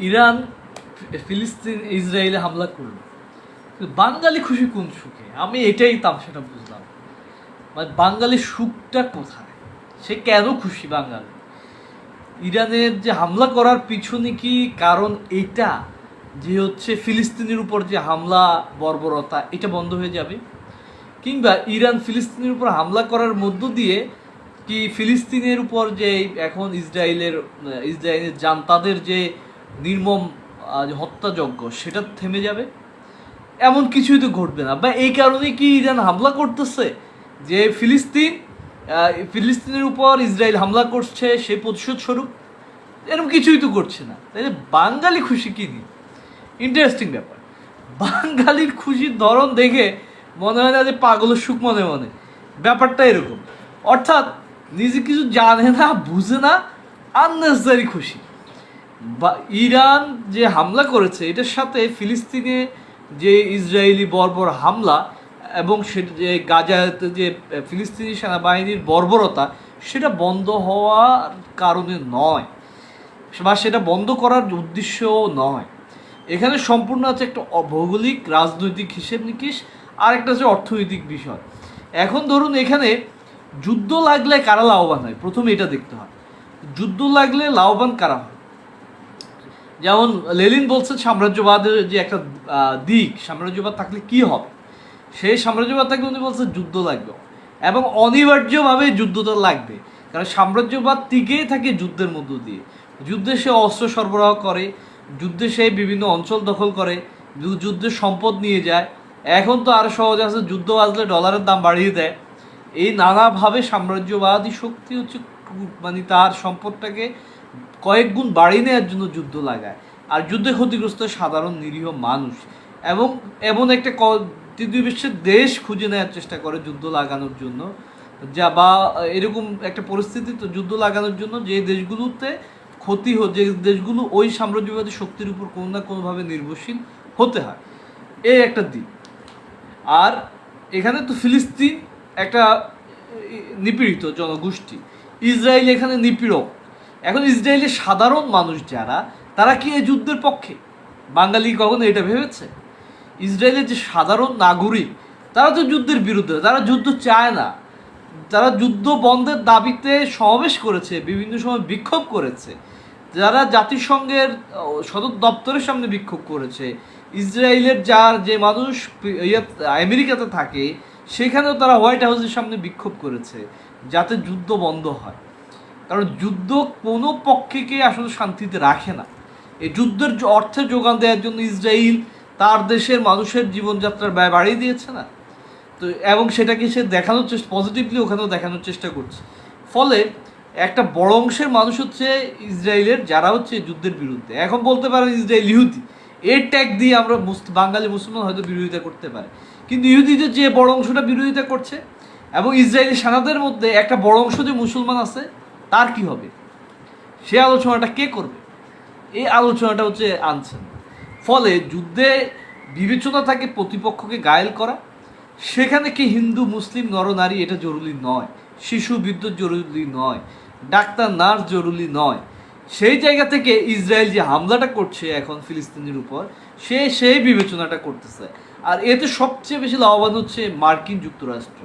Iran ফিলিস্তিন ইসরায়েলে হামলা করলো, বাঙালি খুশি কোন সুখে? আমি এটাই তামসাটা বুঝলাম, মানে বাঙালির সুখটা কোথায়? সে কেন খুশি বাঙালি? ইরানের যে হামলা করার পিছনে কি কারণ এটা যে হচ্ছে ফিলিস্তিনের উপর যে হামলা বর্বরতা এটা বন্ধ হয়ে যাবে, কিংবা ইরান ফিলিস্তিনের উপর হামলা করার মধ্য দিয়ে কি ফিলিস্তিনের উপর যে এখন ইসরায়েলের জান্তাদের যে নির্মম হত্যাযজ্ঞ সেটা থেমে যাবে? এমন কিছুই তো ঘটবে না। বা এই কারণে কি ইরান হামলা করতেছে যে ফিলিস্তিনের উপর ইসরায়েল হামলা করছে সেই প্রতিশোধ স্বরূপ? এরকম কিছুই তো করছে না, তাইলে বাঙালি খুশি কি নিয়ে? ইন্টারেস্টিং ব্যাপার। বাঙালির খুশির ধরন দেখে মনে হয় না যে পাগলের সুখ মনে মনে, ব্যাপারটা এরকম। অর্থাৎ নিজে কিছু জানে না, বুঝে না, আননেসেসারি খুশি। বা ইরান যে হামলা করেছে এটার সাথে ফিলিস্তিনে যে ইসরায়েলি বর্বর হামলা এবং সেটা যে গাজাতে যে ফিলিস্তিনি সেনাবাহিনীর বর্বরতা সেটা বন্ধ হওয়ার কারণে নয়, বা সেটা বন্ধ করার উদ্দেশ্যও নয়। এখানে সম্পূর্ণ আছে একটা ভৌগোলিক রাজনৈতিক হিসেব নিকেশ, আর একটা হচ্ছে অর্থনৈতিক বিষয়। এখন ধরুন এখানে যুদ্ধ লাগলে কারা লাভবান হয়, প্রথমে এটা দেখতে হয়। যুদ্ধ লাগলে লাভবান কারা হয়? যেমন লেলিন বলছে সাম্রাজ্যবাদের যে একটা দিক, সাম্রাজ্যবাদ থাকলে কি হবে, সেই সাম্রাজ্যবাদ থাকলে উনি বলছে যুদ্ধ লাগবে, এবং অনিবার্যভাবে যুদ্ধটা লাগবে। কারণ সাম্রাজ্যবাদ টিকেই থাকে যুদ্ধের মধ্য দিয়ে। যুদ্ধে সে অস্ত্র সরবরাহ করে, যুদ্ধে সে বিভিন্ন অঞ্চল দখল করে, যুদ্ধে সম্পদ নিয়ে যায়। এখন তো আরও সহজ আছে, যুদ্ধ আসলে ডলারের দাম বাড়িয়ে দেয়। এই নানাভাবে সাম্রাজ্যবাদী শক্তি হচ্ছে মানে তার সম্পদটাকে কয়েক গুণ বাড়িয়ে নেওয়ার জন্য যুদ্ধ লাগায়। আর যুদ্ধে ক্ষতিগ্রস্ত সাধারণ নিরীহ মানুষ, এবং এমন একটা তৃতীয় বিশ্বের দেশ খুঁজে নেওয়ার চেষ্টা করে যুদ্ধ লাগানোর জন্য, যা বা এরকম একটা পরিস্থিতি তো যুদ্ধ লাগানোর জন্য যে দেশগুলোতে যে দেশগুলো ওই সাম্রাজ্যবাদী শক্তির উপর কোনো না কোনোভাবে নির্ভরশীল হতে হয়, এই একটা দিক। আর এখানে তো ফিলিস্তিন একটা নিপীড়িত জনগোষ্ঠী, ইসরায়েল এখানে নিপীড়ক। এখন ইসরায়েলের সাধারণ মানুষ যারা, তারা কি এই যুদ্ধের পক্ষে? বাঙালি কখনো এটা ভেবেছে? ইসরায়েলের যে সাধারণ নাগরিক, তারা তো যুদ্ধের বিরুদ্ধে, তারা যুদ্ধ চায় না। তারা যুদ্ধ বন্ধের দাবিতে সমাবেশ করেছে, বিভিন্ন সময় বিক্ষোভ করেছে, যারা জাতিসংঘের সদর দপ্তরের সামনে বিক্ষোভ করেছে। ইসরায়েলের যে মানুষ আমেরিকাতে থাকে সেখানেও তারা হোয়াইট হাউসের সামনে বিক্ষোভ করেছে যাতে যুদ্ধ বন্ধ হয়। কারণ যুদ্ধ কোনো পক্ষকে আসলে শান্তিতে রাখে না। এই যুদ্ধের অর্থের যোগান দেওয়ার জন্য ইসরায়েল তার দেশের মানুষের জীবনযাত্রার ব্যয় বাড়িয়ে দিয়েছে না, তো এবং সেটাকে সে দেখানোর চেষ্টা, পজিটিভলি ওখানেও দেখানোর চেষ্টা করছে। ফলে একটা বড় অংশের মানুষ হচ্ছে ইসরায়েলের, যারা হচ্ছে যুদ্ধের বিরুদ্ধে। এখন বলতে পারেন ইসরায়েল ইহুদি, এর ট্যাগ দিয়ে আমরা বাঙালি মুসলমান হয়তো বিরোধিতা করতে পারে, কিন্তু ইহুদিদের যে বড় অংশটা বিরোধিতা করছে, এবং ইসরায়েলি সেনাদের মধ্যে একটা বড় অংশ যে মুসলমান আছে, তার কি হবে? সে আলোচনাটা কে করবে? এই আলোচনাটা হচ্ছে আনছেন। ফলে যুদ্ধে বিবেচনা থাকে প্রতিপক্ষকে ঘায়েল করা। সেখানে কি হিন্দু মুসলিম নরনারী এটা জরুরি নয়, শিশু বিদ্যুৎ জরুরি নয়, ডাক্তার নার্স জরুরি নয়। সেই জায়গা থেকে ইসরায়েল যে হামলাটা করছে এখন ফিলিস্তিনের উপর, সেই বিবেচনাটা করতেছে। আর এতে সবচেয়ে বেশি লাভবান হচ্ছে মার্কিন যুক্তরাষ্ট্র।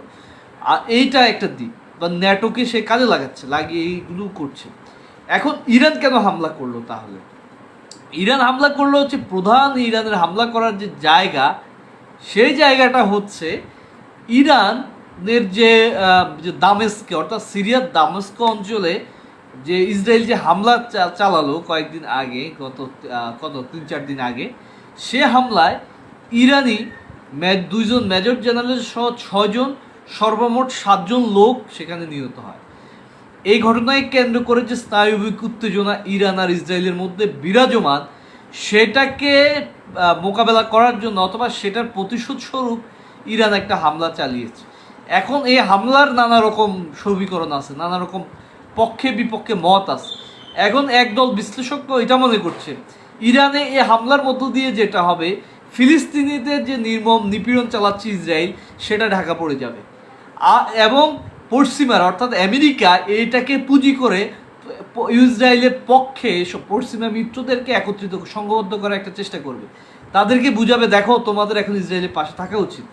আর এইটা একটা দিক, বা ন্যাটোকে সে কাজে লাগিয়ে এইগুলো করছে। এখন ইরান কেন হামলা করলো তাহলে? ইরান হামলা করলো হচ্ছে, প্রধান ইরানের হামলা করার যে জায়গা, সেই জায়গাটা হচ্ছে ইরানের যে দামেস্কে, অর্থাৎ সিরিয়ার দামেস্ক অঞ্চলে যে ইসরায়েল যে হামলা চালালো কয়েকদিন আগে, গত 3-4 দিন আগে, সে হামলায় ইরানি 2জন মেজর জেনারেল সহ 6 জন, সর্বমোট 7 জন লোক সেখানে নিহত হয়। এই ঘটনায় কেন্দ্র করে যে স্নায়ুবিক উত্তেজনা ইরান আর ইসরায়েলের মধ্যে বিরাজমান, সেটাকে মোকাবেলা করার জন্য অথবা সেটার প্রতিশোধ স্বরূপ ইরান একটা হামলা চালিয়েছে। এখন এই হামলার নানা রকম সমীকরণ আছে, নানা রকম পক্ষে বিপক্ষে মত আছে। এখন একদল বিশ্লেষক এটা মনে করছে, ইরানে এই হামলার মধ্য দিয়ে যেটা হবে, ফিলিস্তিনিদের যে নির্মম নিপীড়ন চালাচ্ছে ইসরায়েল, সেটা ঢাকা পড়ে যাবে। এবং পশ্চিমারা অর্থাৎ আমেরিকা এইটাকে পুঁজি করে ইসরায়েলের পক্ষে এসব পশ্চিমা মিত্রদেরকে একত্রিত সংঘবদ্ধ করার একটা চেষ্টা করবে, তাদেরকে বুঝাবে দেখো তোমাদের এখন ইসরায়েলের পাশে থাকা উচিত।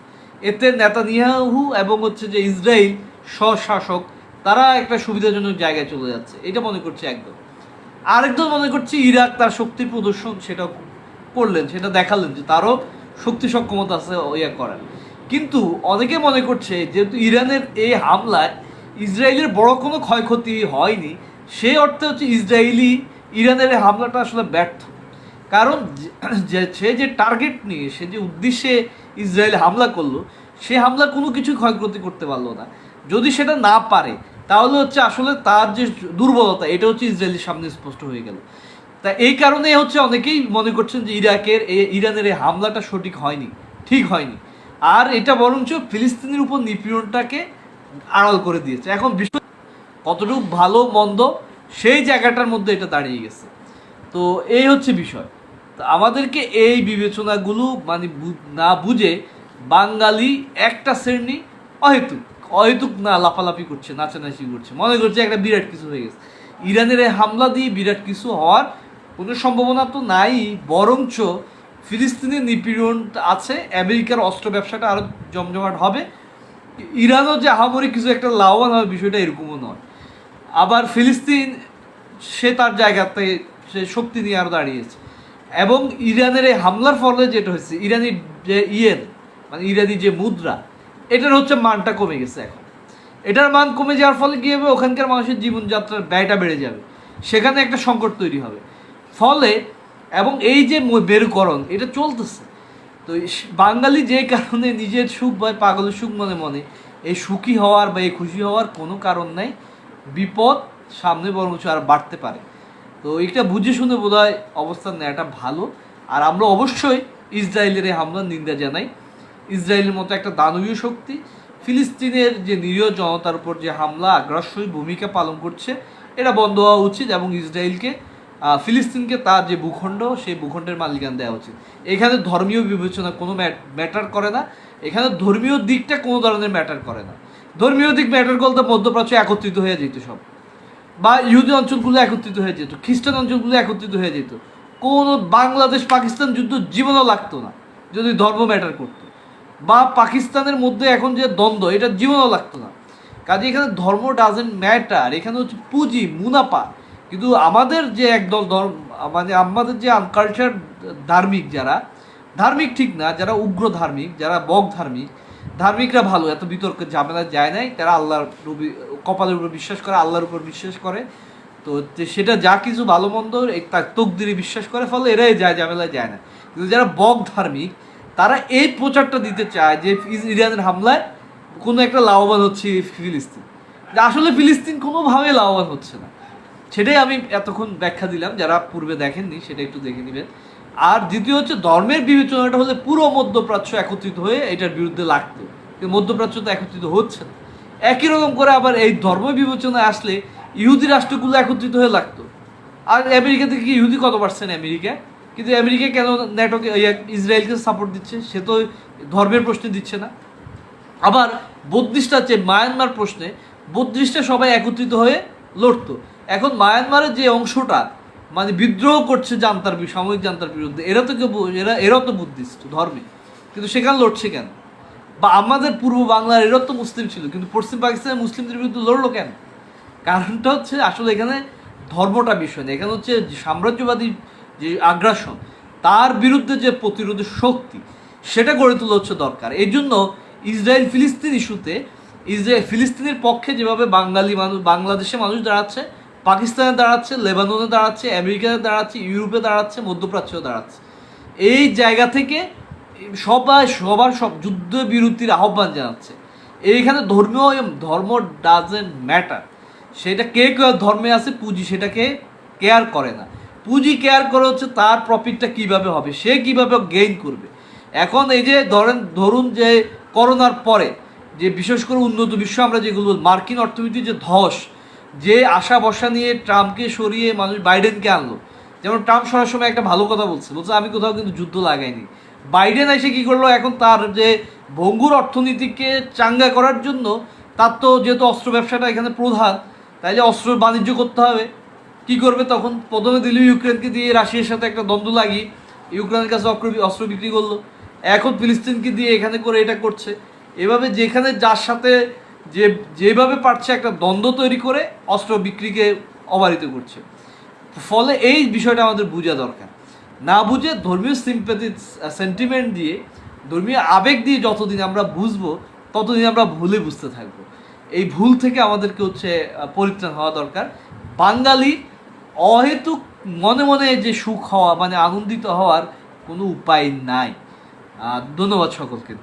এতে নেতানিয়াহু এবং হচ্ছে যে ইসরায়েল স্বশাসক তারা একটা সুবিধাজনক জায়গায় চলে যাচ্ছে, এটা মনে করছে একদম। আরেকদম মনে করছে ইরাক তার শক্তির প্রদর্শন সেটা করলেন, সেটা দেখালেন যে তারও শক্তি সক্ষমতা আছে ইয়া করার। কিন্তু অনেকে মনে করছে যেহেতু ইরানের এই হামলায় ইসরায়েলের বড় কোনো ক্ষয়ক্ষতি হয়নি, সেই অর্থে হচ্ছে ইরানের এই হামলাটা আসলে ব্যর্থ। কারণ সে যে টার্গেট নিয়ে সে যে উদ্দেশ্যে ইসরায়েল হামলা করলো, সে হামলা কোনো কিছু ক্ষয়ক্ষতি করতে পারলো না। যদি সেটা না পারে তাহলে হচ্ছে আসলে তার যে দুর্বলতা এটা হচ্ছে ইসরায়েলের সামনে স্পষ্ট হয়ে গেল। তা এই কারণে হচ্ছে অনেকেই মনে করছেন যে ইরানের এই হামলাটা সঠিক হয়নি, ঠিক হয়নি, আর এটা বরঞ্চ ফিলিস্তিনের উপর নিপীড়নটাকে আড়াল করে দিয়েছে। এখন বিশ্ব কতটুকু ভালো মন্দ সেই জায়গাটার মধ্যে এটা দাঁড়িয়ে গেছে। তো এই হচ্ছে বিষয়। তো আমাদেরকে এই বিবেচনাগুলো মানে না বুঝে বাঙালি একটা শ্রেণী অহেতুক না লাফালাফি করছে, নাচানাচি করছে, মনে করছে একটা বিরাট কিছু হয়ে গেছে। ইরানের এই হামলা দিয়ে বিরাট কিছু হওয়ার কোনো সম্ভাবনা তো নাই, বরঞ্চ ফিলিস্তিনের নিপীড়ন আছে, আমেরিকার অস্ত্র ব্যবসাটা আরও জমজমাট হবে, ইরানও যে আহামরি কিছু একটা লাভবান হবে বিষয়টা এরকমও নয়। আবার ফিলিস্তিন সে তার জায়গাতে সে শক্তি নিয়ে আরও দাঁড়িয়েছে। এবং ইরানের এই হামলার ফলে যেটা হয়েছে, ইরানি যে মানে ইরানি যে মুদ্রা, এটার হচ্ছে মানটা কমে গেছে। এখন এটার মান কমে যাওয়ার ফলে কী হবে, ওখানকার মানুষের জীবনযাত্রার ব্যয়টা বেড়ে যাবে, সেখানে একটা সংকট তৈরি হবে। ফলে এবং এই যে মেরুকরণ এটা চলতেছে, তো বাঙালি যে কারণে নিজের সুখ বা পাগলের সুখ মনে মনে এই সুখী হওয়ার বা এই খুশি হওয়ার কোনো কারণ নাই, বিপদ সামনে বরঞ্চ আর বাড়তে পারে। তো এটা বুঝে শুনে বোধহয় অবস্থান নেওয়াটা ভালো। আর আমরা অবশ্যই ইসরায়েলের এই হামলার নিন্দা জানাই। ইসরায়েলের মতো একটা দানবীয় শক্তি ফিলিস্তিনের যে নিরীহ জনতার উপর যে হামলা আগ্রাসী ভূমিকা পালন করছে, এটা বন্ধ হওয়া উচিত এবং ইসরায়েলকে ফিলিস্তিনকে তার যে ভূখণ্ড সেই ভূখণ্ডের মালিকানা দেওয়া উচিত। এখানে ধর্মীয় বিবেচনা কোনো ম্যাটার করে না, এখানে ধর্মীয় দিকটা কোনো ধরনের ম্যাটার করে না। ধর্মীয় দিক ম্যাটার করতে মধ্যপ্রাচ্য একত্রিত হয়ে যেত সব, বা ইহুদি অঞ্চলগুলো একত্রিত হয়ে যেত, খ্রিস্টান অঞ্চলগুলো একত্রিত হয়ে যেত, কোনো বাংলাদেশ পাকিস্তান যুদ্ধ জীবনও লাগতো না যদি ধর্ম ম্যাটার করতো, বা পাকিস্তানের মধ্যে এখন যে দ্বন্দ্ব এটা জীবনও লাগতো না। কাজে এখানে ধর্ম ডাজেন্ট ম্যাটার, এখানে হচ্ছে পুঁজি মুনাফা। কিন্তু আমাদের যে একদল মানে আমাদের যে আনকালচার ধার্মিক, যারা ধার্মিক ঠিক না, যারা উগ্র ধার্মিক, যারা বক ধার্মিকরা ভালো, এত বিতর্ক ঝামেলা যায় নাই, তারা আল্লাহর কপালের উপর বিশ্বাস করে, আল্লাহর উপর বিশ্বাস করে। তো সেটা যা কিছু ভালো মন্দ তার তকদিরে বিশ্বাস করে, ফলে এরাই যায়, ঝামেলায় যায় না। কিন্তু যারা বক ধার্মিক তারা এই প্রচারটা দিতে চায় যে ইরানের হামলায় কোনো একটা লাভবান হচ্ছে ফিলিস্তিন। আসলে ফিলিস্তিন কোনোভাবে লাভবান হচ্ছে না, সেটাই আমি এতক্ষণ ব্যাখ্যা দিলাম। যারা পূর্বে দেখেননি সেটা একটু দেখে নেবেন। আর দ্বিতীয় হচ্ছে ধর্মের বিবেচনাটা হলে পুরো মধ্যপ্রাচ্য একত্রিত হয়ে এটার বিরুদ্ধে লাগতো, কিন্তু মধ্যপ্রাচ্য তো একত্রিত হচ্ছে না। একই রকম করে আবার এই ধর্ম বিবেচনায় আসলে ইহুদি রাষ্ট্রগুলো একত্রিত হয়ে লাগতো। আর আমেরিকা থেকে কি ইহুদি কত পারছেন আমেরিকা, কিন্তু আমেরিকা কেন ন্যাটোকে ইসরায়েলকে সাপোর্ট দিচ্ছে, সে তো ধর্মের প্রশ্নে দিচ্ছে না। আবার বত্রিশটা যে মায়ানমার প্রশ্নে 32টা সবাই একত্রিত হয়ে লড়তো। এখন মায়ানমারের যে অংশটা মানে বিদ্রোহ করছে সামরিক জান্তার বিরুদ্ধে, এরাও তো বুদ্ধিস্ট ধর্মে, কিন্তু সেখানে লড়ছে কেন? বা আমাদের পূর্ব বাংলার এরাও তো মুসলিম ছিল, কিন্তু পশ্চিম পাকিস্তানের মুসলিমদের বিরুদ্ধে লড়লো কেন? কারণটা হচ্ছে আসলে এখানে ধর্মটা বিষয় না, এখানে হচ্ছে সাম্রাজ্যবাদী যে আগ্রাসন তার বিরুদ্ধে যে প্রতিরোধের শক্তি সেটা গড়ে তোলা হচ্ছে দরকার। এই জন্য ইসরায়েল ফিলিস্তিন ইস্যুতে ফিলিস্তিনের পক্ষে যেভাবে বাংলাদেশে মানুষ দাঁড়াচ্ছে, পাকিস্তানে দাঁড়াচ্ছে, লেবাননে দাঁড়াচ্ছে, আমেরিকাতে দাঁড়াচ্ছে, ইউরোপে দাঁড়াচ্ছে, মধ্যপ্রাচ্যেও দাঁড়াচ্ছে, এই জায়গা থেকে সবার সব যুদ্ধ বিরতির আহ্বান জানাচ্ছে। এইখানে ধর্ম ডাজেন্ট ম্যাটার, সেটা কে ধর্মে আছে, পুঁজি সেটাকে কেয়ার করে না। পুঁজি কেয়ার করে হচ্ছে তার প্রফিটটা কিভাবে হবে, সে কিভাবে গেইন করবে। এখন এই যে ধরুন যে করোনার পরে যে বিশেষ করে উন্নত বিশ্ব আমরা যেগুলো মার্কিন অর্থনীতির যে ধস, যে আশা বসা নিয়ে ট্রাম্পকে সরিয়ে মানুষ বাইডেনকে আনলো। যেমন ট্রাম্প সরার সময় একটা ভালো কথা বলছে আমি কোথাও কিন্তু যুদ্ধ লাগাইনি। বাইডেন এসে কী করলো, এখন তার যে ভঙ্গুর অর্থনীতিকে চাঙ্গা করার জন্য তার তো যেহেতু অস্ত্র ব্যবসাটা এখানে প্রধান, তাইলে অস্ত্র বাণিজ্য করতে হবে, কি করবে তখন? প্রথমে দিল ইউক্রেনকে দিয়ে রাশিয়ার সাথে একটা দ্বন্দ্ব লাগিয়ে ইউক্রেনের কাছে অস্ত্র বিক্রি করলো, এখন ফিলিস্তিনকে দিয়ে এখানে করে এটা করছে। এভাবে যেখানে যার সাথে যেভাবে পারছে একটা দ্বন্দ্ব তৈরি করে অস্ত্র বিক্রিকে অবারিত করছে। ফলে এই বিষয়টা আমাদের বোঝা দরকার। না বুঝে ধর্মীয় সিম্প্যাথি সেন্টিমেন্ট দিয়ে, ধর্মীয় আবেগ দিয়ে যতদিন আমরা বুঝবো ততদিন আমরা ভুলে বুঝতে থাকবো। এই ভুল থেকে আমাদেরকে পরিত্রাণ হওয়া দরকার। বাঙালি অহেতুক মনে মনে যে সুখ হওয়া, মানে আনন্দিত হওয়ার কোনো উপায় নাই। ধন্যবাদ সকলকে।